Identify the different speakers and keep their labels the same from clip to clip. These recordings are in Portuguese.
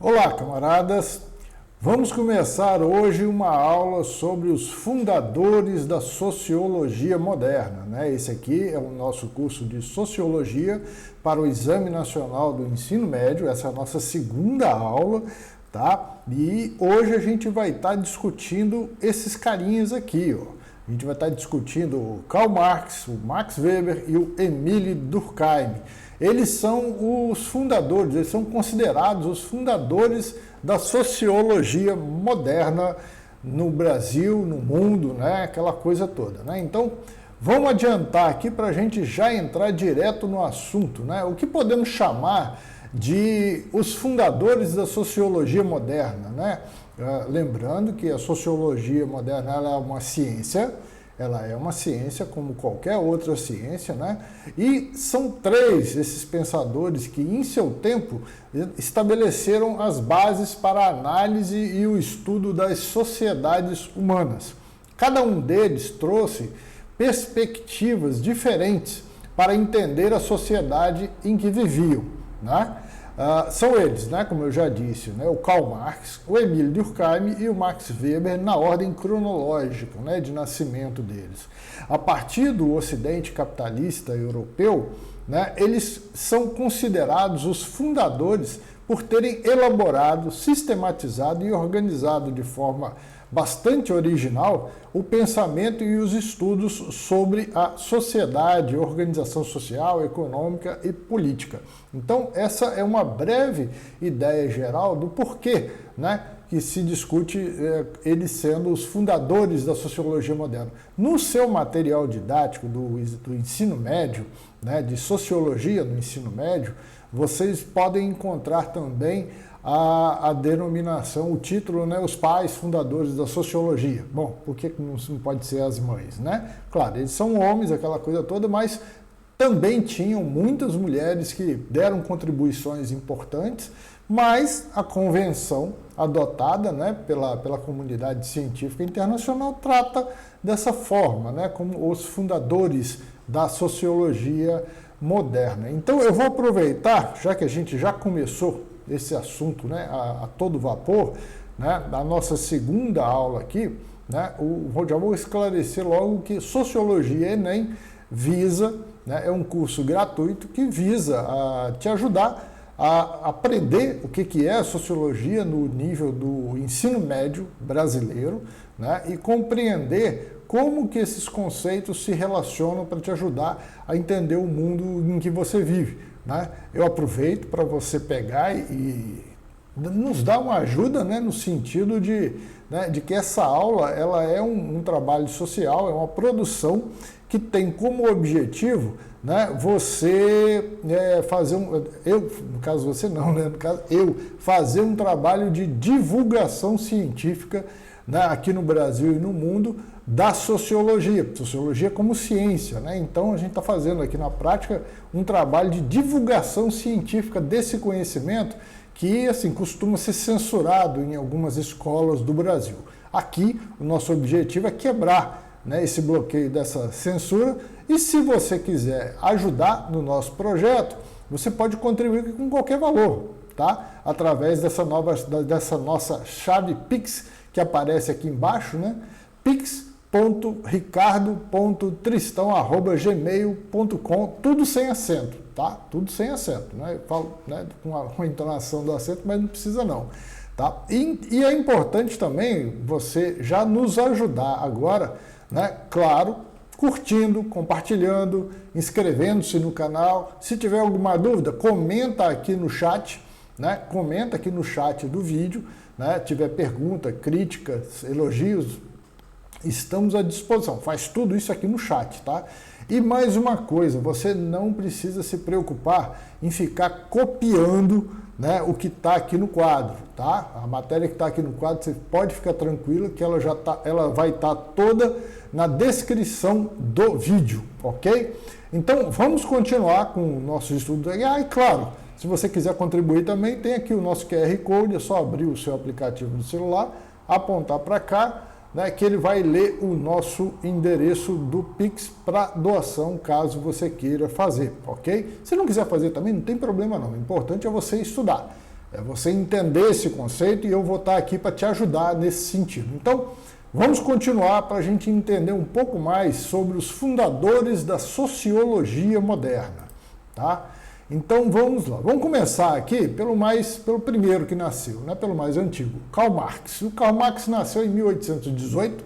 Speaker 1: Olá, camaradas! Vamos começar hoje uma aula sobre os fundadores da sociologia moderna, né? Esse aqui é o nosso curso de sociologia para o Exame Nacional do Ensino Médio, essa é a nossa segunda aula, tá? E hoje a gente vai estar discutindo esses carinhas aqui, ó. A gente vai estar discutindo o Karl Marx, o Max Weber e o Émile Durkheim. Eles são os fundadores, eles são considerados os fundadores da sociologia moderna no Brasil, no mundo, né? Aquela coisa toda, né? Então, vamos adiantar aqui para a gente já entrar direto no assunto, né? O que podemos chamar de os fundadores da sociologia moderna, né? Lembrando que a sociologia moderna ela é uma ciência, como qualquer outra ciência, né? E são três esses pensadores que, em seu tempo, estabeleceram as bases para a análise e o estudo das sociedades humanas. Cada um deles trouxe perspectivas diferentes para entender a sociedade em que viviam, né? São eles, né, como eu já disse, né, o Karl Marx, o Émile Durkheim e o Max Weber na ordem cronológica, né, de nascimento deles. A partir do Ocidente capitalista europeu, né, eles são considerados os fundadores por terem elaborado, sistematizado e organizado de forma bastante original o pensamento e os estudos sobre a sociedade, organização social, econômica e política. Então, essa é uma breve ideia geral do porquê, né, que se discute eles sendo os fundadores da sociologia moderna. No seu material didático do ensino médio, né, de sociologia no ensino médio, vocês podem encontrar também a denominação, o título, né, os pais fundadores da sociologia. Bom, por que não pode ser as mães, né? Claro, eles são homens, aquela coisa toda, mas também tinham muitas mulheres que deram contribuições importantes, mas a convenção adotada, né, pela comunidade científica internacional trata dessa forma, né, como os fundadores da sociologia moderna. Então eu vou aproveitar, já que a gente já começou esse assunto, né, a todo vapor, né, da nossa segunda aula aqui, né, já vou esclarecer logo que Sociologia Enem visa, né, é um curso gratuito que visa te ajudar a aprender o que é a sociologia no nível do ensino médio brasileiro, né, e compreender como que esses conceitos se relacionam para te ajudar a entender o mundo em que você vive, né? Eu aproveito para você pegar e nos dar uma ajuda, né, no sentido de que essa aula ela é um trabalho social, é uma produção que tem como objetivo, né, você fazer no caso você não, né, no caso eu, fazer um trabalho de divulgação científica, né, aqui no Brasil e no mundo, da sociologia como ciência, né? Então a gente está fazendo aqui na prática um trabalho de divulgação científica desse conhecimento que assim costuma ser censurado em algumas escolas do Brasil. Aqui o nosso objetivo é quebrar, né, esse bloqueio dessa censura, e se você quiser ajudar no nosso projeto, você pode contribuir com qualquer valor, tá? Através dessa nossa chave Pix que aparece aqui embaixo, né? pix.ricardo.tristão@gmail.com, tudo sem acento, tá? Tudo sem acento, né? Eu falo, né, com a entonação do acento, mas não precisa não, tá? E é importante também você já nos ajudar agora, né? Claro, curtindo, compartilhando, inscrevendo-se no canal. Se tiver alguma dúvida, comenta aqui no chat, né? Comenta aqui no chat do vídeo, né? Tiver pergunta, críticas, elogios, estamos à disposição. Faz tudo isso aqui no chat, tá? E mais uma coisa, você não precisa se preocupar em ficar copiando, né, o que está aqui no quadro, tá? A matéria que está aqui no quadro, você pode ficar tranquilo que ela vai estar toda na descrição do vídeo, ok? Então, vamos continuar com o nosso estudo. E claro, se você quiser contribuir também, tem aqui o nosso QR Code, é só abrir o seu aplicativo no celular, apontar para cá, né, que ele vai ler o nosso endereço do Pix para doação, caso você queira fazer, ok? Se não quiser fazer também, não tem problema não, o importante é você estudar. É você entender esse conceito e eu vou estar aqui para te ajudar nesse sentido. Então, vamos continuar para a gente entender um pouco mais sobre os fundadores da sociologia moderna, tá? Então vamos lá, vamos começar aqui pelo primeiro que nasceu, né? Pelo mais antigo, Karl Marx. O Karl Marx nasceu em 1818,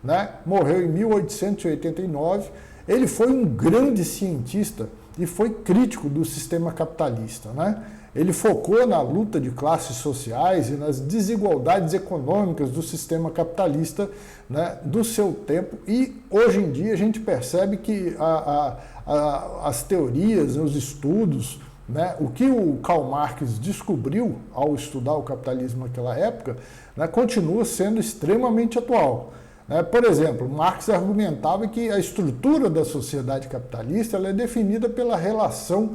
Speaker 1: né? Morreu em 1889. Ele foi um grande cientista e foi crítico do sistema capitalista, né? Ele focou na luta de classes sociais e nas desigualdades econômicas do sistema capitalista, né, do seu tempo. E hoje em dia a gente percebe que as teorias, os estudos, né, o que o Karl Marx descobriu ao estudar o capitalismo naquela época, né, continua sendo extremamente atual. Por exemplo, Marx argumentava que a estrutura da sociedade capitalista ela é definida pela relação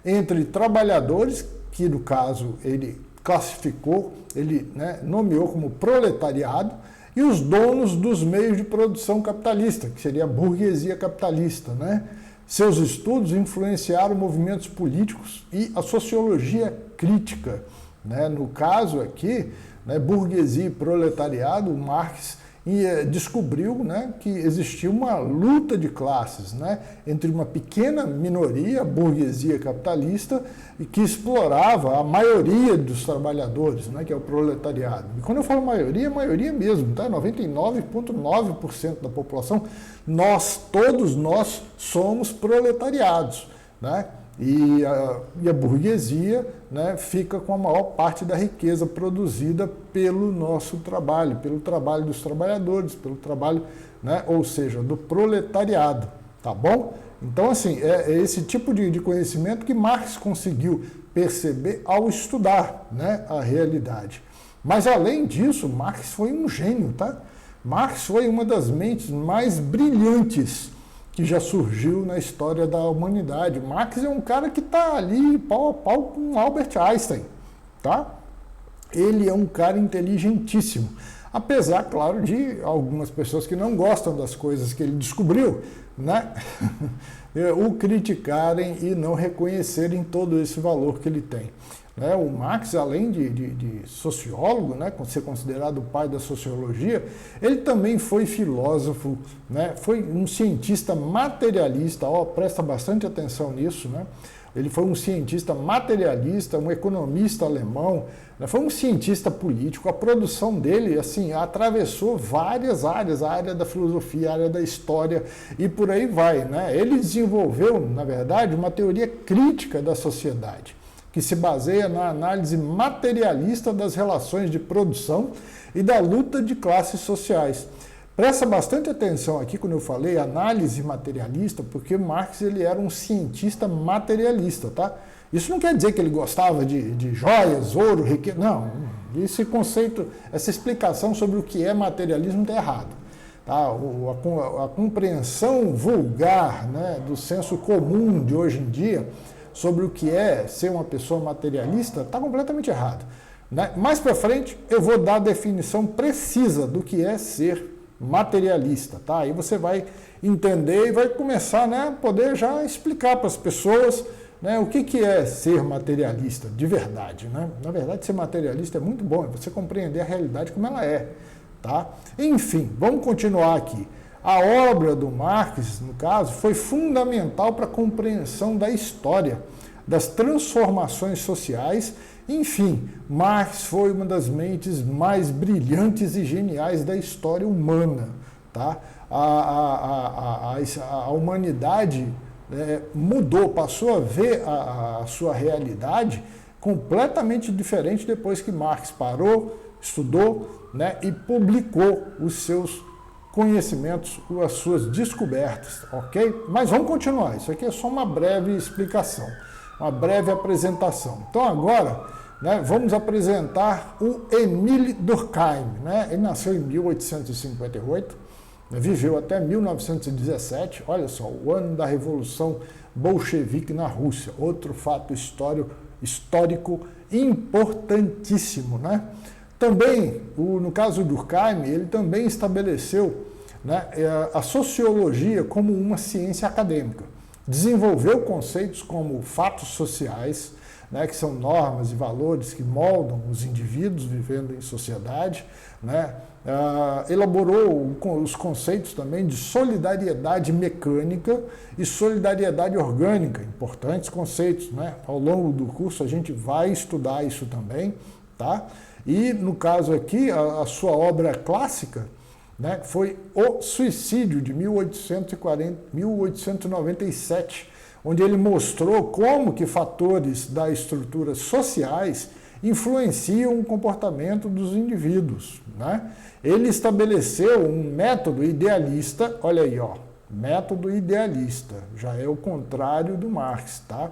Speaker 1: entre trabalhadores, que no caso ele classificou, ele, né, nomeou como proletariado, e os donos dos meios de produção capitalista, que seria a burguesia capitalista, né? Seus estudos influenciaram movimentos políticos e a sociologia crítica, né? No caso aqui, né, burguesia e proletariado, Marx descobriu, né, que existia uma luta de classes, né, entre uma pequena minoria, a burguesia capitalista, e que explorava a maioria dos trabalhadores, né, que é o proletariado. E quando eu falo maioria, é maioria mesmo, tá? 99,9% da população, todos nós somos proletariados, né? E a burguesia, né, fica com a maior parte da riqueza produzida pelo nosso trabalho, pelo trabalho dos trabalhadores, pelo trabalho, né, ou seja, do proletariado, tá bom? Então, assim, é esse tipo de conhecimento que Marx conseguiu perceber ao estudar, né, a realidade. Mas, além disso, Marx foi um gênio, tá? Marx foi uma das mentes mais brilhantes que já surgiu na história da humanidade. Marx é um cara que está ali pau a pau com Albert Einstein, tá? Ele é um cara inteligentíssimo, apesar, claro, de algumas pessoas que não gostam das coisas que ele descobriu, né? o criticarem e não reconhecerem todo esse valor que ele tem. O Marx, além de sociólogo, né, ser considerado o pai da sociologia, ele também foi filósofo, né, foi um cientista materialista, presta bastante atenção nisso, né? Ele foi um cientista materialista, um economista alemão, né, foi um cientista político. A produção dele, assim, atravessou várias áreas, a área da filosofia, a área da história e por aí vai, né? Ele desenvolveu, na verdade, uma teoria crítica da sociedade, que se baseia na análise materialista das relações de produção e da luta de classes sociais. Presta bastante atenção aqui quando eu falei análise materialista, porque Marx ele era um cientista materialista, tá? Isso não quer dizer que ele gostava de joias, ouro, riqueza, não. Esse conceito, essa explicação sobre o que é materialismo está errado. Tá? A compreensão vulgar, né, do senso comum de hoje em dia sobre o que é ser uma pessoa materialista, está completamente errado, né? Mais para frente eu vou dar a definição precisa do que é ser materialista, tá? Aí você vai entender e vai começar, né, a poder já explicar para as pessoas, né, o que é ser materialista de verdade, né? Na verdade, ser materialista é muito bom, é você compreender a realidade como ela é, tá? Enfim, vamos continuar aqui. A obra do Marx, no caso, foi fundamental para a compreensão da história, das transformações sociais. Enfim, Marx foi uma das mentes mais brilhantes e geniais da história humana, tá? A humanidade mudou, passou a ver a sua realidade completamente diferente depois que Marx parou, estudou, né, e publicou os seus conhecimentos, as suas descobertas, ok? Mas vamos continuar, isso aqui é só uma breve explicação, uma breve apresentação. Então agora, né, vamos apresentar o Émile Durkheim, né? Ele nasceu em 1858, viveu até 1917, olha só, o ano da Revolução Bolchevique na Rússia, outro fato histórico importantíssimo, né? Também, no caso do Durkheim, ele também estabeleceu, né, a sociologia como uma ciência acadêmica. Desenvolveu conceitos como fatos sociais, né, que são normas e valores que moldam os indivíduos vivendo em sociedade, né? Elaborou os conceitos também de solidariedade mecânica e solidariedade orgânica, importantes conceitos, né? Ao longo do curso a gente vai estudar isso também, tá? E no caso aqui, a sua obra clássica, né, foi O Suicídio, de 1897, onde ele mostrou como que fatores das estruturas sociais influenciam o comportamento dos indivíduos, né? Ele estabeleceu um método idealista, olha aí, ó, método idealista, já é o contrário do Marx, tá?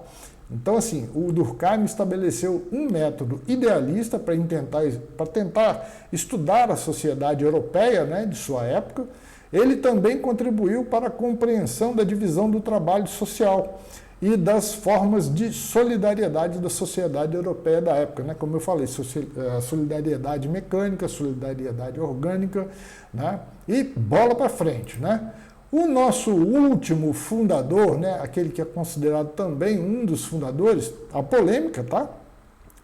Speaker 1: Então, assim, o Durkheim estabeleceu um método idealista para tentar estudar a sociedade europeia, né, de sua época. Ele também contribuiu para a compreensão da divisão do trabalho social e das formas de solidariedade da sociedade europeia da época, né? Como eu falei, solidariedade mecânica, solidariedade orgânica, né? E bola para frente, né? O nosso último fundador, né? Aquele que é considerado também um dos fundadores, a polêmica, tá?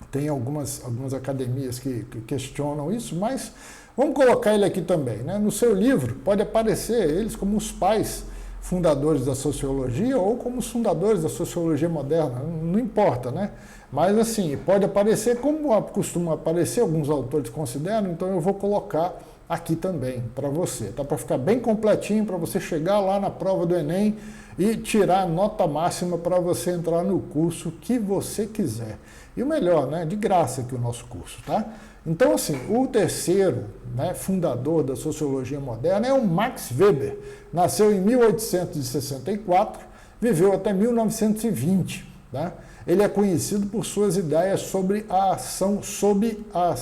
Speaker 1: Tem algumas academias que questionam isso, mas vamos colocar ele aqui também, né? No seu livro pode aparecer eles como os pais fundadores da sociologia ou como os fundadores da sociologia moderna, não importa, né? Mas assim, pode aparecer como costuma aparecer, alguns autores consideram, então eu vou colocar aqui também para você, tá? Para ficar bem completinho, para você chegar lá na prova do Enem e tirar a nota máxima para você entrar no curso que você quiser. E o melhor, né? De graça aqui o nosso curso, tá? Então, assim, o terceiro, né, fundador da sociologia moderna é o Max Weber. Nasceu em 1864, viveu até 1920. Né? Ele é conhecido por suas ideias sobre a ação, sobre a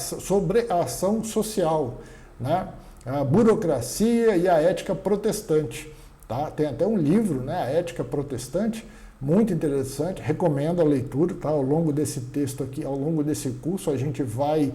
Speaker 1: ação social, né? A burocracia e a ética protestante. Tá? Tem até um livro, né, A Ética Protestante, muito interessante, recomendo a leitura, tá? Ao longo desse texto aqui, ao longo desse curso, a gente vai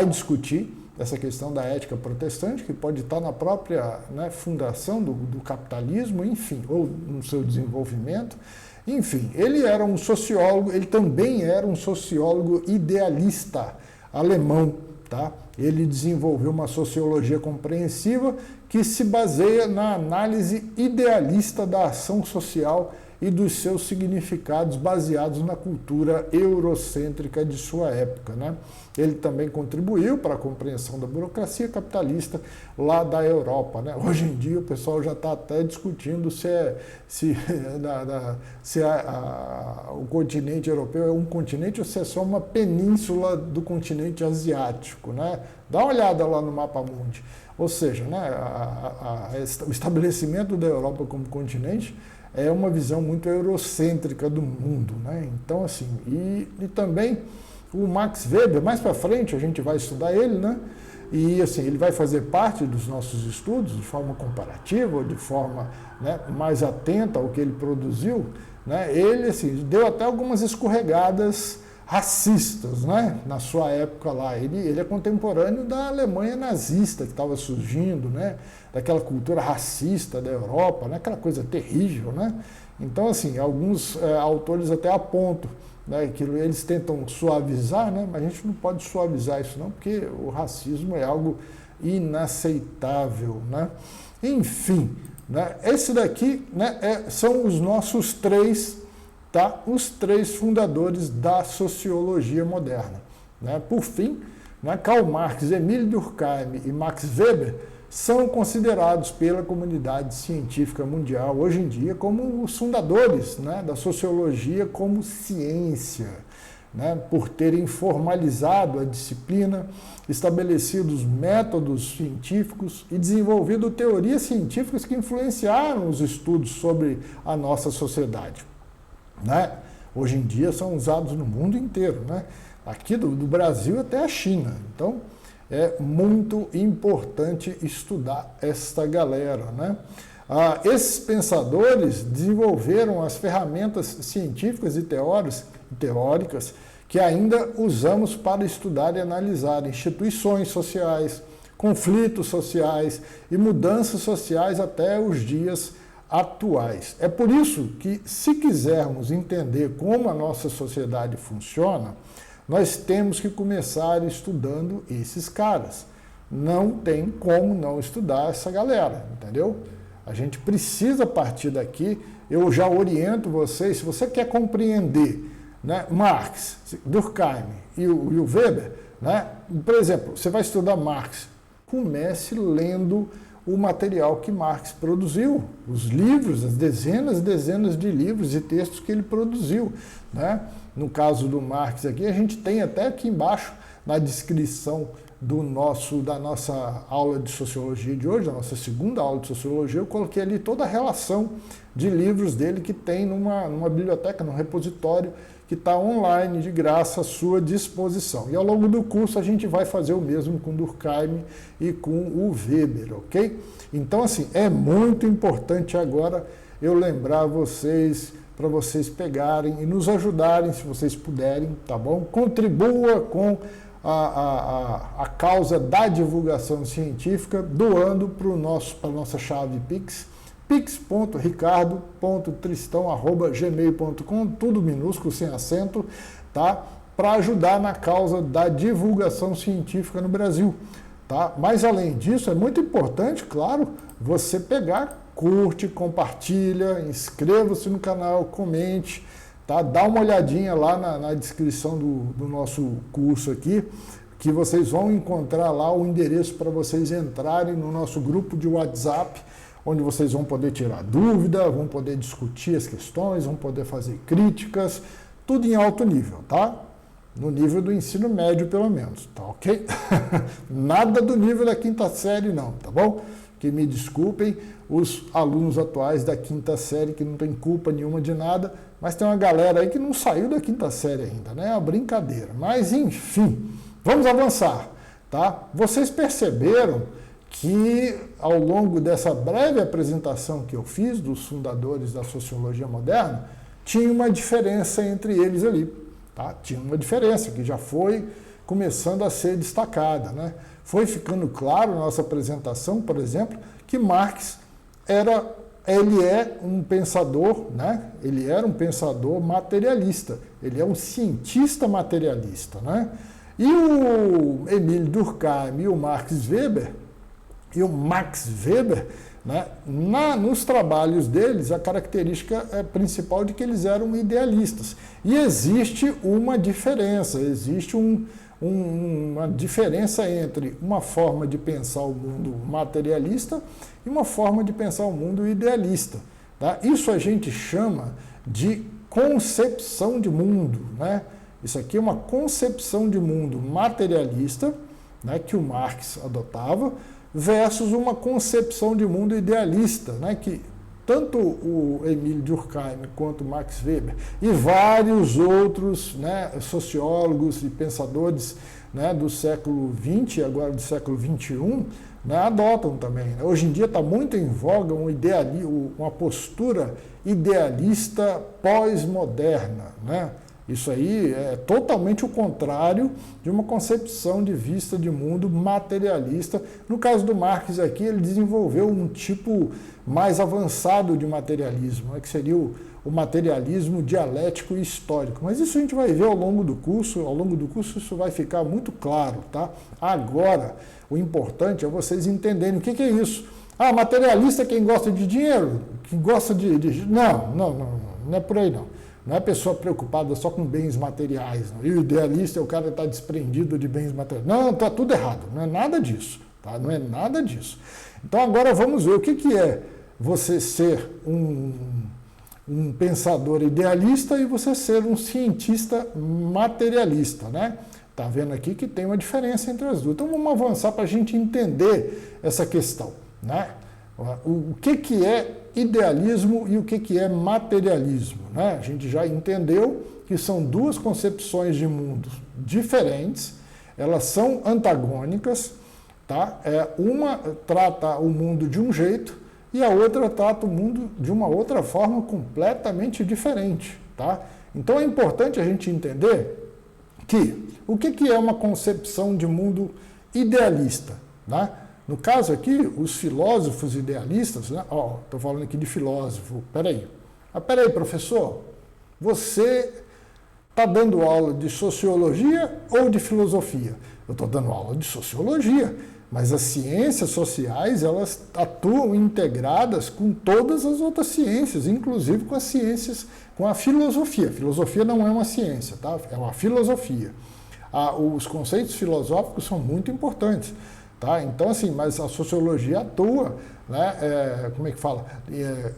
Speaker 1: discutir essa questão da ética protestante, que pode estar na própria, né, fundação do capitalismo, enfim, ou no seu desenvolvimento. Enfim, ele era um sociólogo, ele também era um sociólogo idealista alemão, tá? Ele desenvolveu uma sociologia compreensiva que se baseia na análise idealista da ação social e dos seus significados baseados na cultura eurocêntrica de sua época, né? Ele também contribuiu para a compreensão da burocracia capitalista lá da Europa, né? Hoje em dia o pessoal já está até discutindo o continente europeu é um continente ou se é só uma península do continente asiático, né? Dá uma olhada lá no mapa mundi. Ou seja, né, o estabelecimento da Europa como continente é uma visão muito eurocêntrica do mundo, né? Então, assim, e também o Max Weber, mais para frente a gente vai estudar ele, né? E assim, ele vai fazer parte dos nossos estudos de forma comparativa, ou de forma, né, mais atenta ao que ele produziu, né? Ele assim, deu até algumas escorregadas racistas, né, na sua época lá. Ele é contemporâneo da Alemanha nazista que estava surgindo, né, daquela cultura racista da Europa, né, aquela coisa terrível, né. Então, assim, alguns autores até apontam, né, que eles tentam suavizar, né, mas a gente não pode suavizar isso não, porque o racismo é algo inaceitável, né. Enfim, né, esse daqui, né, são os nossos três, tá? Os três fundadores da sociologia moderna. Né? Por fim, né, Karl Marx, Emile Durkheim e Max Weber são considerados pela comunidade científica mundial hoje em dia como os fundadores, né, da sociologia como ciência, né, por terem formalizado a disciplina, estabelecido os métodos científicos e desenvolvido teorias científicas que influenciaram os estudos sobre a nossa sociedade. Né? Hoje em dia são usados no mundo inteiro, né? Aqui do Brasil até a China. Então, é muito importante estudar esta galera, né? Esses pensadores desenvolveram as ferramentas científicas e teóricas que ainda usamos para estudar e analisar instituições sociais, conflitos sociais e mudanças sociais até os dias atuais. É por isso que, se quisermos entender como a nossa sociedade funciona, nós temos que começar estudando esses caras. Não tem como não estudar essa galera, entendeu? A gente precisa partir daqui. Eu já oriento vocês, se você quer compreender, né, Marx, Durkheim e o Weber, né, por exemplo, você vai estudar Marx, comece lendo o material que Marx produziu, os livros, as dezenas e dezenas de livros e textos que ele produziu, né? No caso do Marx aqui, a gente tem até aqui embaixo, na descrição da nossa aula de sociologia de hoje, da nossa segunda aula de sociologia, eu coloquei ali toda a relação de livros dele que tem numa biblioteca, num repositório, que está online, de graça, à sua disposição. E ao longo do curso a gente vai fazer o mesmo com Durkheim e com o Weber, ok? Então, assim, é muito importante agora eu lembrar vocês, para vocês pegarem e nos ajudarem, se vocês puderem, tá bom? Contribua com a causa da divulgação científica, doando para a nossa chave Pix, pix.ricardo.tristão@gmail.com, tudo minúsculo, sem acento, tá? Para ajudar na causa da divulgação científica no Brasil, tá? Mas além disso, é muito importante, claro, você pegar, curte, compartilha, inscreva-se no canal, comente, tá? Dá uma olhadinha lá na descrição do nosso curso aqui, que vocês vão encontrar lá o endereço para vocês entrarem no nosso grupo de WhatsApp, onde vocês vão poder tirar dúvida, vão poder discutir as questões, vão poder fazer críticas, tudo em alto nível, tá? No nível do ensino médio, pelo menos, tá ok? Nada do nível da quinta série, não, tá bom? Que me desculpem os alunos atuais da quinta série, que não tem culpa nenhuma de nada, mas tem uma galera aí que não saiu da quinta série ainda, né? É uma brincadeira. Mas, enfim, vamos avançar, tá? Vocês perceberam que, ao longo dessa breve apresentação que eu fiz dos fundadores da sociologia moderna, tinha uma diferença entre eles ali, tá? Tinha uma diferença que já foi começando a ser destacada, né? Foi ficando claro na nossa apresentação, por exemplo, que Marx ele é um pensador, né? Ele era um pensador materialista, ele é um cientista materialista, né? E o Emile Durkheim e o Max Weber, né? Nos trabalhos deles, a característica principal de que eles eram idealistas. E existe uma diferença, existe uma diferença entre uma forma de pensar o mundo materialista e uma forma de pensar o mundo idealista, tá? Isso a gente chama de concepção de mundo, né? Isso aqui é uma concepção de mundo materialista, né, que o Marx adotava, versus uma concepção de mundo idealista, né, que tanto o Emile Durkheim quanto o Max Weber e vários outros, né, sociólogos e pensadores, né, do século XX e agora do século XXI, né, adotam também. Hoje em dia está muito em voga uma postura idealista pós-moderna, né? Isso aí é totalmente o contrário de uma concepção de vista de mundo materialista. No caso do Marx aqui, ele desenvolveu um tipo mais avançado de materialismo, né, que seria o materialismo dialético e histórico. Mas isso a gente vai ver ao longo do curso isso vai ficar muito claro, tá? Agora, o importante é vocês entenderem o que é isso. Ah, materialista é quem gosta de dinheiro, quem gosta de... Não é por aí não. Não é pessoa preocupada só com bens materiais. Não. E o idealista é o cara que está desprendido de bens materiais. Não, está tudo errado. Não é nada disso. Tá? Não é nada disso. Então agora vamos ver o que é você ser um pensador idealista e você ser um cientista materialista, né? Tá vendo aqui que tem uma diferença entre as duas. Então vamos avançar para a gente entender essa questão, né? O que é idealismo e o que é materialismo, né? A gente já entendeu que são duas concepções de mundo diferentes, elas são antagônicas, tá? Uma trata o mundo de um jeito e a outra trata o mundo de uma outra forma completamente diferente, tá? Então é importante a gente entender que o que é uma concepção de mundo idealista, né? No caso aqui, os filósofos idealistas, né? Estou falando aqui de filósofo, peraí, professor, você está dando aula de sociologia ou de filosofia? Eu estou dando aula de sociologia, mas as ciências sociais, elas atuam integradas com todas as outras ciências, inclusive com as ciências, com a filosofia. A filosofia não é uma ciência, tá? É uma filosofia. Os conceitos filosóficos são muito importantes, tá? Então, assim, mas a sociologia atua, né, como é que fala?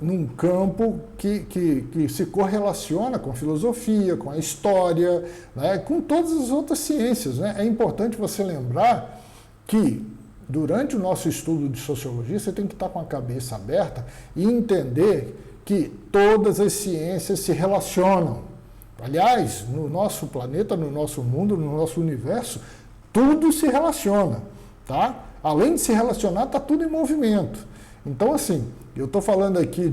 Speaker 1: Num campo que se correlaciona com a filosofia, com a história, né, com todas as outras ciências, né? É importante você lembrar que durante o nosso estudo de sociologia, você tem que estar com a cabeça aberta e entender que todas as ciências se relacionam. Aliás, no nosso planeta, no nosso mundo, no nosso universo, tudo se relaciona, tá? Além de se relacionar, está tudo em movimento. Então, assim, eu estou falando aqui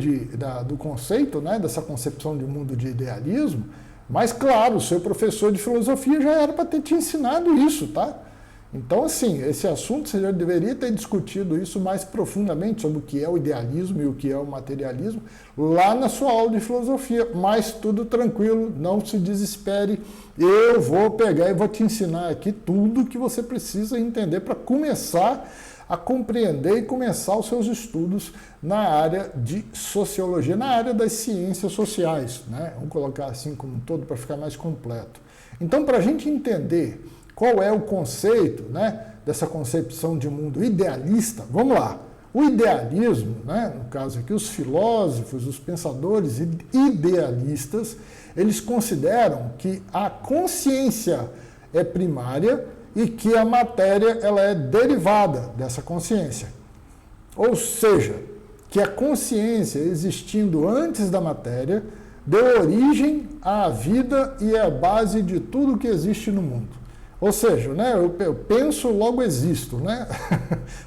Speaker 1: do conceito, né, dessa concepção de mundo de idealismo, mas, claro, o seu professor de filosofia já era para ter te ensinado isso, tá? Então, assim, esse assunto você já deveria ter discutido isso mais profundamente sobre o que é o idealismo e o que é o materialismo lá na sua aula de filosofia. Mas tudo tranquilo, não se desespere. Eu vou pegar e vou te ensinar aqui tudo que você precisa entender para começar a compreender e começar os seus estudos na área de sociologia, na área das ciências sociais, né? Vamos colocar assim como um todo para ficar mais completo. Então, para a gente entender qual é o conceito, né, dessa concepção de mundo idealista? Vamos lá. O idealismo, né, no caso aqui, os filósofos, os pensadores idealistas, eles consideram que a consciência é primária e que a matéria ela é derivada dessa consciência. Ou seja, que a consciência existindo antes da matéria deu origem à vida e é a base de tudo que existe no mundo. Ou seja, né, eu penso, logo existo, né?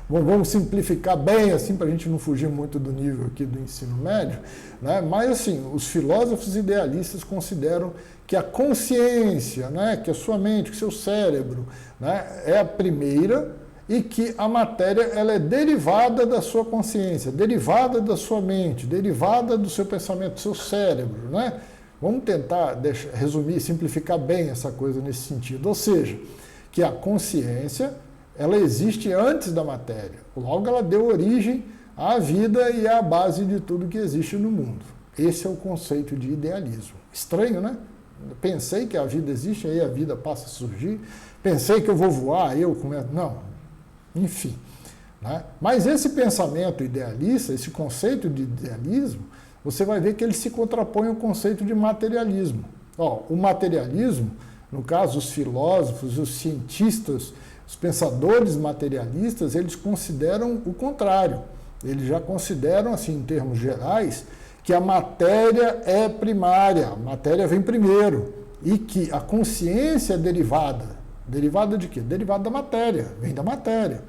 Speaker 1: Vamos simplificar bem, assim, para a gente não fugir muito do nível aqui do ensino médio, né? Mas, assim, os filósofos idealistas consideram que a consciência, né, que a sua mente, que o seu cérebro, né, é a primeira e que a matéria ela é derivada da sua consciência, derivada da sua mente, derivada do seu pensamento, do seu cérebro, né? Vamos tentar resumir, simplificar bem essa coisa nesse sentido. Ou seja, que a consciência, ela existe antes da matéria. Logo, ela deu origem à vida e é a base de tudo que existe no mundo. Esse é o conceito de idealismo. Estranho, né? Pensei que a vida existe, aí a vida passa a surgir. Pensei que eu vou voar, aí eu começo... Não, enfim. Né? Mas esse pensamento idealista, esse conceito de idealismo, você vai ver que ele se contrapõe ao conceito de materialismo. O materialismo, no caso, os filósofos, os cientistas, os pensadores materialistas, eles consideram o contrário. Eles já consideram, assim, em termos gerais, que a matéria é primária, a matéria vem primeiro, e que a consciência é derivada. Derivada de quê? Derivada da matéria, vem da matéria.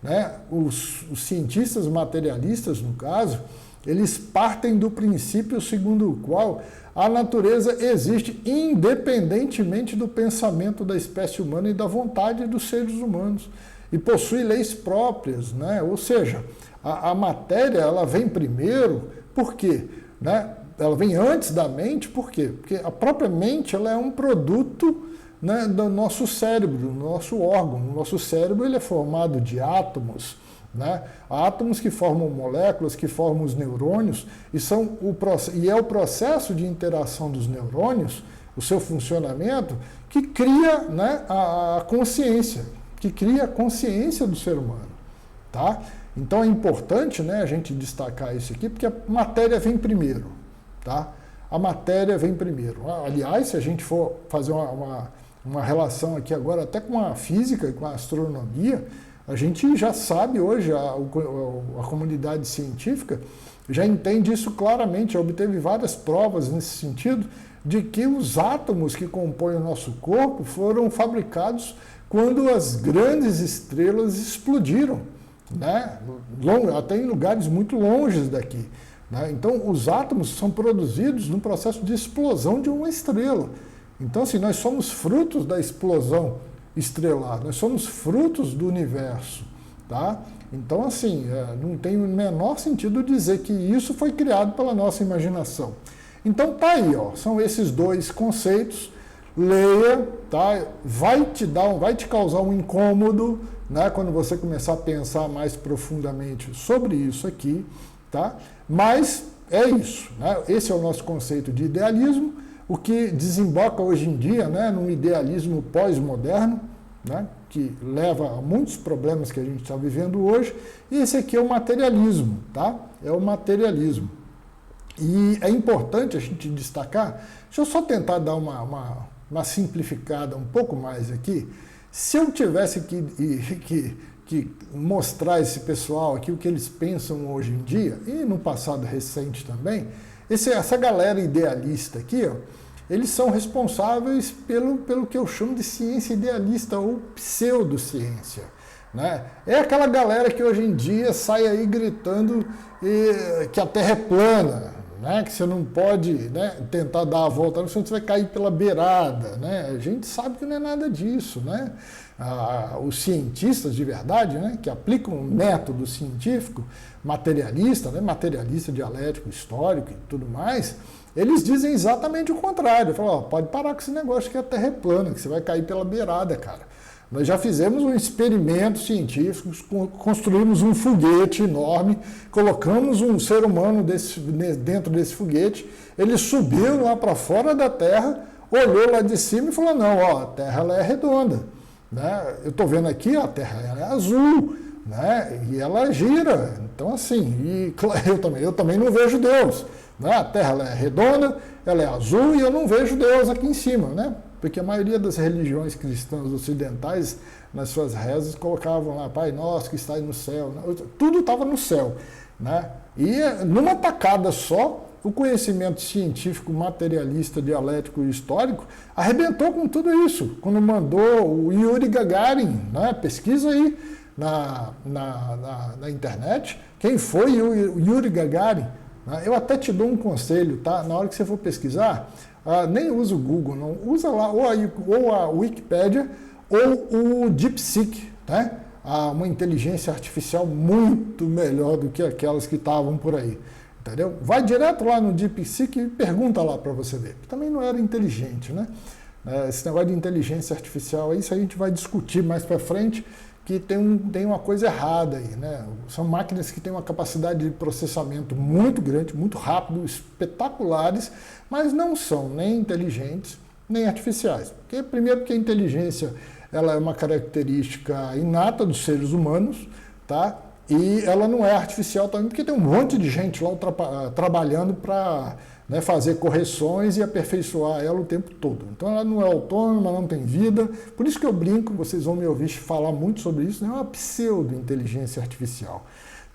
Speaker 1: Né? Os cientistas materialistas, no caso, eles partem do princípio segundo o qual a natureza existe independentemente do pensamento da espécie humana e da vontade dos seres humanos e possui leis próprias, né? Ou seja, a matéria ela vem primeiro, por quê? Né? Ela vem antes da mente, por quê? Porque a própria mente ela é um produto, né, do nosso cérebro, do nosso órgão. O nosso cérebro ele é formado de átomos, né? Átomos que formam moléculas, que formam os neurônios, e é o processo de interação dos neurônios, o seu funcionamento, que cria, né, a consciência, que cria a consciência do ser humano. Tá? Então é importante, né, a gente destacar isso aqui, porque a matéria vem primeiro. Tá? A matéria vem primeiro. Aliás, se a gente for fazer uma relação aqui agora até com a física e com a astronomia, a gente já sabe hoje, a comunidade científica já entende isso claramente, já obteve várias provas nesse sentido, de que os átomos que compõem o nosso corpo foram fabricados quando as grandes estrelas explodiram, né? Até em lugares muito longes daqui. Né? Então, os átomos são produzidos no processo de explosão de uma estrela. Então, assim, nós somos frutos da explosão estelar, nós somos frutos do universo, tá? Então, assim, não tem o menor sentido dizer que isso foi criado pela nossa imaginação. Então, tá aí, ó, são esses dois conceitos. Leia, tá? Vai te causar um incômodo, né, quando você começar a pensar mais profundamente sobre isso aqui, tá? Mas é isso, né? Esse é o nosso conceito de idealismo, o que desemboca hoje em dia, né, num idealismo pós-moderno, né, que leva a muitos problemas que a gente está vivendo hoje, e esse aqui é o materialismo, tá? É o materialismo. E é importante a gente destacar, deixa eu só tentar dar uma simplificada um pouco mais aqui. Se eu tivesse que mostrar esse pessoal aqui o que eles pensam hoje em dia, e no passado recente também, essa galera idealista aqui, ó, eles são responsáveis pelo que eu chamo de ciência idealista ou pseudociência, né? É aquela galera que hoje em dia sai aí gritando que a Terra é plana, né? Que você não pode, né, tentar dar a volta, senão você vai cair pela beirada, né? A gente sabe que não é nada disso, né? Os cientistas de verdade, né, que aplicam um método científico materialista, né, materialista dialético, histórico e tudo mais, eles dizem exatamente o contrário. Falam, ó, pode parar com esse negócio que a Terra é plana, que você vai cair pela beirada, cara. Nós já fizemos um experimento científico, construímos um foguete enorme, colocamos um ser humano dentro desse foguete, ele subiu lá para fora da Terra, olhou lá de cima e falou, não, ó, a Terra ela é redonda, né? Eu estou vendo aqui, a Terra ela é azul, né? E ela gira. Então, assim, eu também não vejo Deus, né? A Terra ela é redonda, ela é azul e eu não vejo Deus aqui em cima, né? Porque a maioria das religiões cristãs ocidentais, nas suas rezas, colocavam lá, Pai Nosso que está aí no céu. Tudo estava no céu, né? E numa tacada só, o conhecimento científico, materialista, dialético e histórico arrebentou com tudo isso. Quando mandou o Yuri Gagarin, né? Pesquisa aí na internet, quem foi o Yuri Gagarin. Eu até te dou um conselho, tá? Na hora que você for pesquisar, nem usa o Google, não. Usa lá ou a Wikipédia ou o DeepSeek, né? Uma inteligência artificial muito melhor do que aquelas que estavam por aí, entendeu? Vai direto lá no DeepSeek e pergunta lá para você ver. Também não era inteligente, né? Esse negócio de inteligência artificial, isso a gente vai discutir mais para frente, que tem uma coisa errada aí, né? São máquinas que têm uma capacidade de processamento muito grande, muito rápido, espetaculares, mas não são nem inteligentes, nem artificiais. Primeiro porque a inteligência ela é uma característica inata dos seres humanos, tá? E ela não é artificial também, porque tem um monte de gente lá trabalhando para, né, fazer correções e aperfeiçoar ela o tempo todo. Então ela não é autônoma, não tem vida. Por isso que eu brinco, vocês vão me ouvir falar muito sobre isso, não é uma pseudo-inteligência artificial.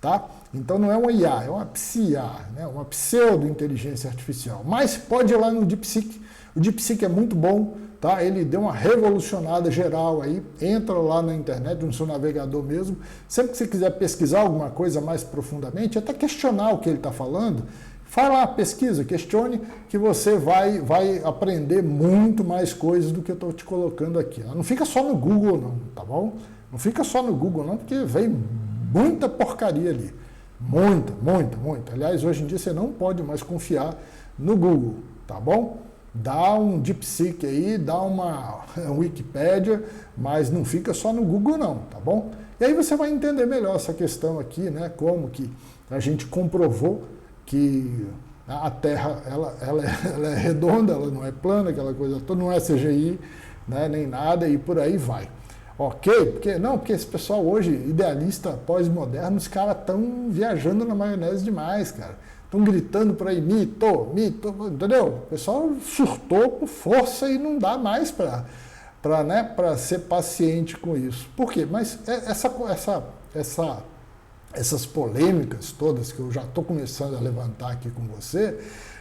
Speaker 1: Tá? Então não é uma IA, é uma psi-IA, né? Uma pseudo-inteligência artificial. Mas pode ir lá no DeepSeek. O DeepSeek é muito bom, tá? Ele deu uma revolucionada geral aí. Entra lá na internet, no seu navegador mesmo. Sempre que você quiser pesquisar alguma coisa mais profundamente, até questionar o que ele está falando, vai lá, pesquisa, questione, que você vai aprender muito mais coisas do que eu estou te colocando aqui. Não fica só no Google não, tá bom? Não fica só no Google não, porque vem muita porcaria ali. Muita. Aliás, hoje em dia você não pode mais confiar no Google, tá bom? Dá um DeepSeek aí, dá uma Wikipédia, mas não fica só no Google não, tá bom? E aí você vai entender melhor essa questão aqui, né? Como que a gente comprovou que a Terra ela é redonda, ela não é plana, aquela coisa toda, não é CGI, né? Nem nada, e por aí vai. Ok? Porque esse pessoal hoje, idealista, pós-moderno, os caras estão viajando na maionese demais, cara. Estão gritando por aí, mito, entendeu? O pessoal surtou com força e não dá mais para ser paciente com isso. Por quê? Mas essas polêmicas todas que eu já estou começando a levantar aqui com você,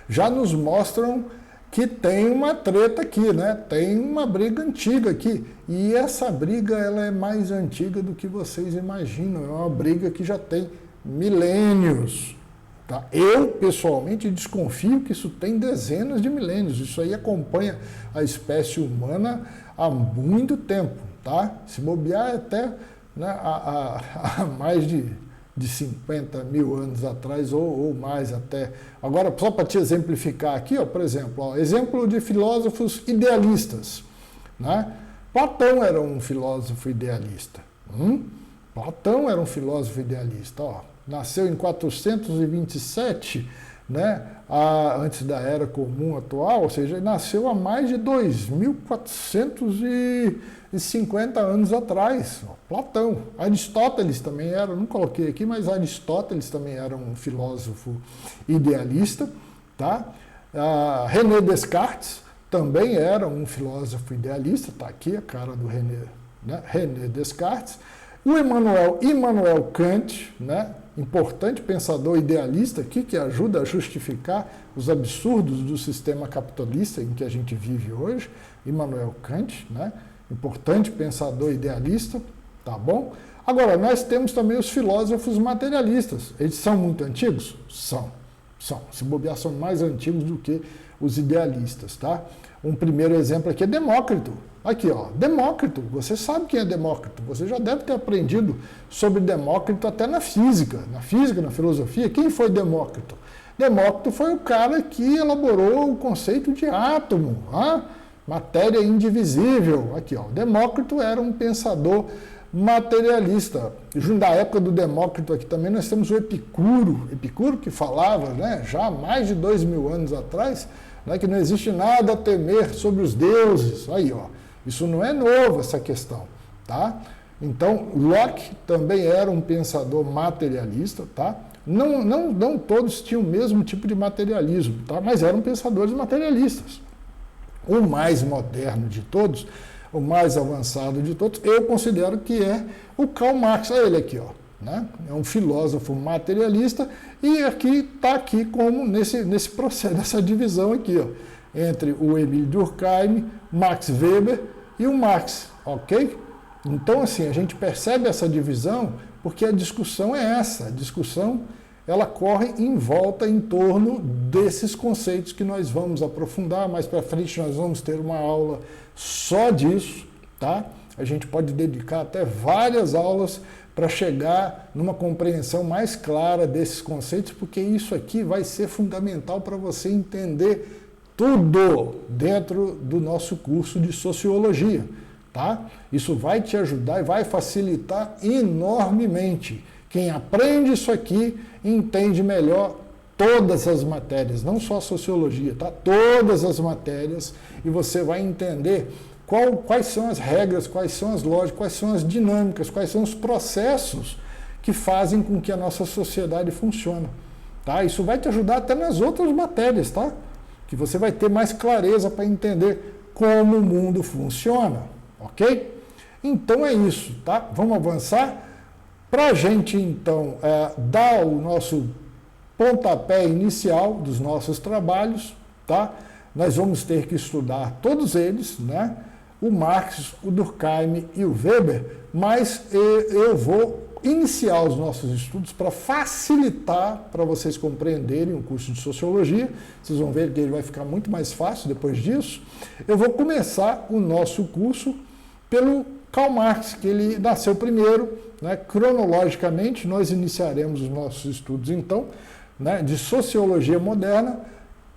Speaker 1: já nos mostram que tem uma treta aqui, né? Tem uma briga antiga aqui. E essa briga ela é mais antiga do que vocês imaginam. É uma briga que já tem milênios. Tá? Eu, pessoalmente, desconfio que isso tem dezenas de milênios. Isso aí acompanha a espécie humana há muito tempo. Tá? Se bobear até né, há mais de 50 mil anos atrás, ou mais até. Agora, só para te exemplificar aqui, ó, por exemplo, ó, exemplo de filósofos idealistas. Né? Platão era um filósofo idealista. Platão era um filósofo idealista. Ó, nasceu em 427, né, antes da Era Comum atual, ou seja, ele nasceu há mais de 2.450 anos atrás. Ó, Platão. Aristóteles também era, não coloquei aqui, mas Aristóteles também era um filósofo idealista. Tá? René Descartes também era um filósofo idealista, está aqui a cara do René, né? René Descartes. O Immanuel Kant, né? Importante pensador idealista aqui, que ajuda a justificar os absurdos do sistema capitalista em que a gente vive hoje. Immanuel Kant, né? Importante pensador idealista, tá bom? Agora, nós temos também os filósofos materialistas. Eles são muito antigos? São. Se bobear, são mais antigos do que os idealistas, tá? Um primeiro exemplo aqui é Demócrito. Aqui, ó, Demócrito. Você sabe quem é Demócrito? Você já deve ter aprendido sobre Demócrito até na física, na filosofia. Quem foi Demócrito? Demócrito foi o cara que elaborou o conceito de átomo, matéria indivisível. Aqui, ó, Demócrito era um pensador materialista. Da época do Demócrito aqui também nós temos o Epicuro que falava, né, já há mais de 2.000 anos atrás, né, que não existe nada a temer sobre os deuses. Aí, ó, isso não é novo, essa questão, tá? Então, Locke também era um pensador materialista, tá? Não todos tinham o mesmo tipo de materialismo, tá? Mas eram pensadores materialistas. O mais moderno de todos, o mais avançado de todos, eu considero que é o Karl Marx. Olha ele aqui, ó, né? É um filósofo materialista e aqui está aqui como nesse processo, nessa divisão aqui, ó, entre o Emile Durkheim, Max Weber e o Marx, ok? Então, assim, a gente percebe essa divisão porque a discussão é essa, a discussão ela corre em volta, em torno desses conceitos que nós vamos aprofundar. Mais para frente nós vamos ter uma aula só disso, tá? A gente pode dedicar até várias aulas para chegar numa compreensão mais clara desses conceitos, porque isso aqui vai ser fundamental para você entender tudo dentro do nosso curso de Sociologia, tá? Isso vai te ajudar e vai facilitar enormemente. Quem aprende isso aqui entende melhor todas as matérias, não só a Sociologia, tá? Todas as matérias, e você vai entender quais são as regras, quais são as lógicas, quais são as dinâmicas, quais são os processos que fazem com que a nossa sociedade funcione, tá? Isso vai te ajudar até nas outras matérias, tá? Que você vai ter mais clareza para entender como o mundo funciona, ok? Então é isso, tá? Vamos avançar? Para a gente, então, dar o nosso pontapé inicial dos nossos trabalhos, tá? Nós vamos ter que estudar todos eles, né? O Marx, o Durkheim e o Weber, mas eu vou iniciar os nossos estudos para facilitar para vocês compreenderem o curso de Sociologia. Vocês vão ver que ele vai ficar muito mais fácil depois disso. Eu vou começar o nosso curso pelo Karl Marx, que ele nasceu primeiro, né? Cronologicamente, nós iniciaremos os nossos estudos, então, né, de Sociologia Moderna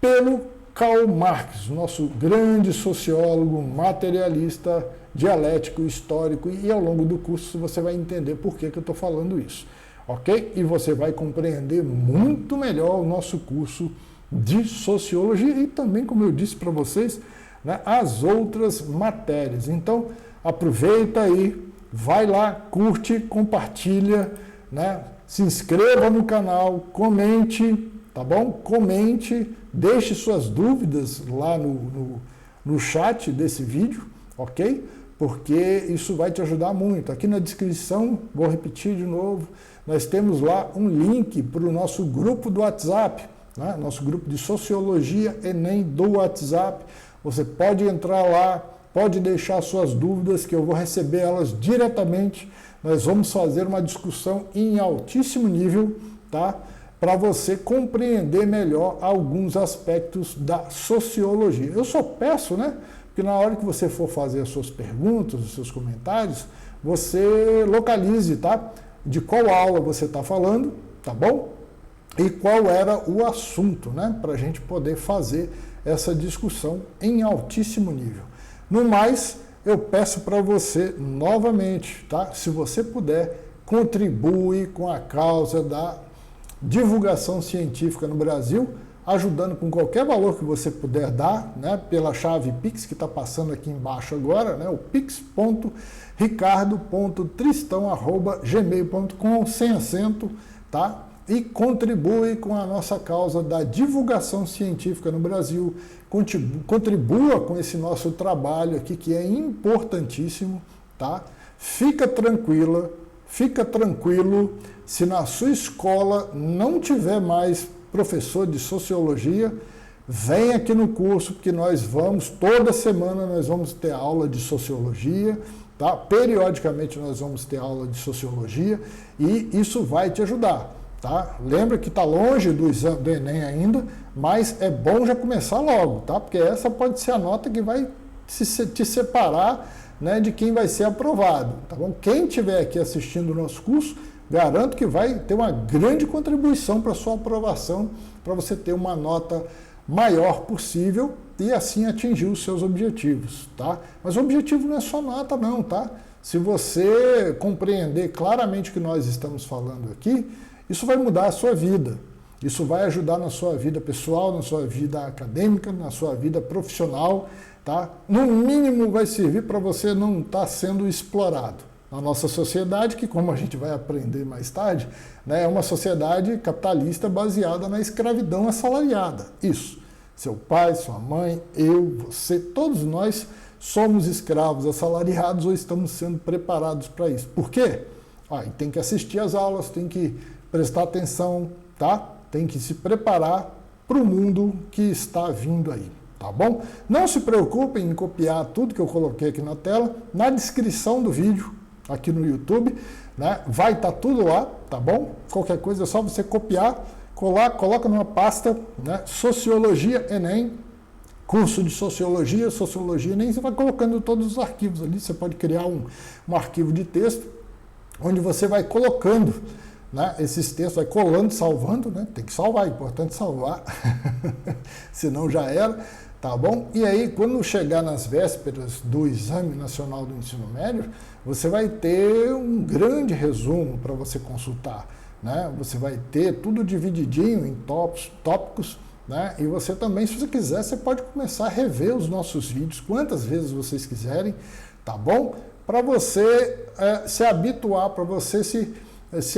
Speaker 1: pelo Karl Marx, nosso grande sociólogo, materialista, dialético, histórico, e ao longo do curso você vai entender por que eu estou falando isso, ok? E você vai compreender muito melhor o nosso curso de Sociologia e também, como eu disse para vocês, né, as outras matérias. Então, aproveita aí, vai lá, curte, compartilha, né? Se inscreva no canal, comente, tá bom? Comente, deixe suas dúvidas lá no chat desse vídeo, ok? Porque isso vai te ajudar muito. Aqui na descrição, vou repetir de novo, nós temos lá um link para o nosso grupo do WhatsApp, né? Nosso grupo de Sociologia Enem do WhatsApp. Você pode entrar lá, pode deixar suas dúvidas, que eu vou receber elas diretamente. Nós vamos fazer uma discussão em altíssimo nível, tá? Para você compreender melhor alguns aspectos da sociologia. Eu só peço, né, que na hora que você for fazer as suas perguntas, os seus comentários, você localize, tá? De qual aula você está falando, tá bom? E qual era o assunto, né? Para a gente poder fazer essa discussão em altíssimo nível. No mais, eu peço para você novamente, tá? Se você puder, contribui com a causa da divulgação científica no Brasil, ajudando com qualquer valor que você puder dar, né? Pela chave Pix que está passando aqui embaixo agora, né? O pix.ricardo.tristão@gmail.com, sem acento, tá? E contribui com a nossa causa da divulgação científica no Brasil, contribua com esse nosso trabalho aqui que é importantíssimo, tá? Fica tranquilo, se na sua escola não tiver mais professor de sociologia, vem aqui no curso, porque toda semana nós vamos ter aula de sociologia, tá? Periodicamente nós vamos ter aula de sociologia e isso vai te ajudar. Tá? Lembra que está longe do exame do Enem ainda, mas é bom já começar logo, tá? Porque essa pode ser a nota que vai te separar, né, de quem vai ser aprovado. Tá bom? Quem estiver aqui assistindo o nosso curso, garanto que vai ter uma grande contribuição para a sua aprovação, para você ter uma nota maior possível e assim atingir os seus objetivos. Tá? Mas o objetivo não é só nota não, tá? Se você compreender claramente o que nós estamos falando aqui, isso vai mudar a sua vida, isso vai ajudar na sua vida pessoal, na sua vida acadêmica, na sua vida profissional, tá? No mínimo vai servir para você não estar sendo explorado. Na nossa sociedade, que como a gente vai aprender mais tarde, né, é uma sociedade capitalista baseada na escravidão assalariada. Isso. Seu pai, sua mãe, eu, você, todos nós somos escravos assalariados ou estamos sendo preparados para isso. Por quê? Tem que assistir às aulas, tem que prestar atenção, tá? Tem que se preparar para o mundo que está vindo aí, tá bom? Não se preocupem em copiar tudo que eu coloquei aqui na tela, na descrição do vídeo, aqui no YouTube, né? Vai estar tudo lá, tá bom? Qualquer coisa é só você copiar, colar, coloca numa pasta, né? Sociologia Enem, curso de Sociologia Enem, você vai colocando todos os arquivos ali, você pode criar um arquivo de texto, onde você vai colocando, né, esses textos, vai colando, salvando, né, tem que salvar, é importante salvar, senão já era, tá bom? E aí, quando chegar nas vésperas do Exame Nacional do Ensino Médio, você vai ter um grande resumo para você consultar, né? Você vai ter tudo divididinho em tópicos, né? E você também, se você quiser, você pode começar a rever os nossos vídeos, quantas vezes vocês quiserem, tá bom? Para você se habituar, para você se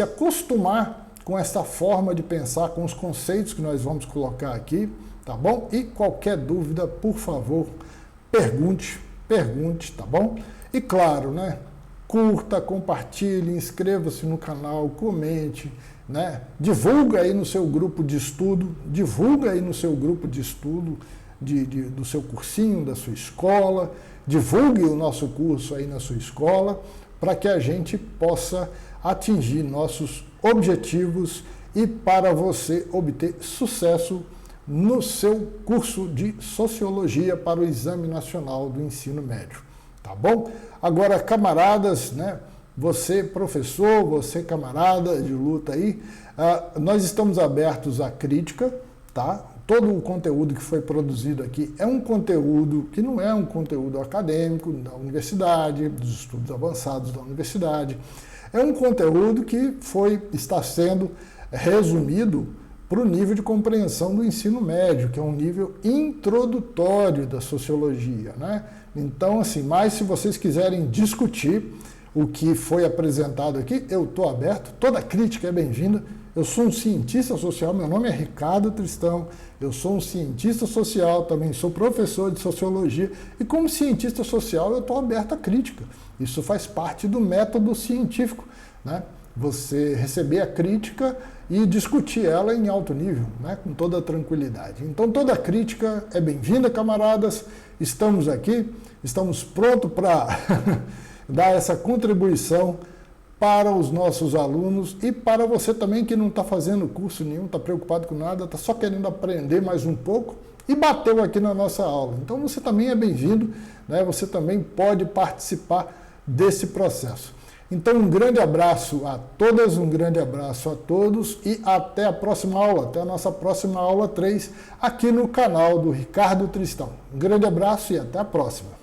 Speaker 1: acostumar com essa forma de pensar, com os conceitos que nós vamos colocar aqui, tá bom? E qualquer dúvida, por favor, pergunte, tá bom? E claro, né? Curta, compartilhe, inscreva-se no canal, comente, né? Divulga aí no seu grupo de estudo, do seu cursinho, da sua escola, divulgue o nosso curso aí na sua escola, para que a gente possa atingir nossos objetivos e para você obter sucesso no seu curso de Sociologia para o Exame Nacional do Ensino Médio, tá bom? Agora, camaradas, né? Você professor, você camarada de luta aí, nós estamos abertos à crítica, tá? Todo o conteúdo que foi produzido aqui é um conteúdo que não é um conteúdo acadêmico da universidade, dos estudos avançados da universidade. É um conteúdo que está sendo resumido para o nível de compreensão do ensino médio, que é um nível introdutório da sociologia, né? Então, assim, mas se vocês quiserem discutir o que foi apresentado aqui, eu estou aberto, toda crítica é bem-vinda. Eu sou um cientista social, meu nome é Ricardo Tristão, eu sou um cientista social, também sou professor de sociologia, e como cientista social eu estou aberto à crítica. Isso faz parte do método científico, né? Você receber a crítica e discutir ela em alto nível, né? Com toda a tranquilidade. Então toda crítica é bem-vinda, camaradas, estamos aqui, estamos prontos para dar essa contribuição para os nossos alunos e para você também que não está fazendo curso nenhum, está preocupado com nada, está só querendo aprender mais um pouco. e bateu aqui na nossa aula. Então você também é bem-vindo, né? Você também pode participar desse processo. Então um grande abraço a todas, um grande abraço a todos e até a próxima aula, até a nossa próxima aula 3 aqui no canal do Ricardo Tristão. Um grande abraço e até a próxima.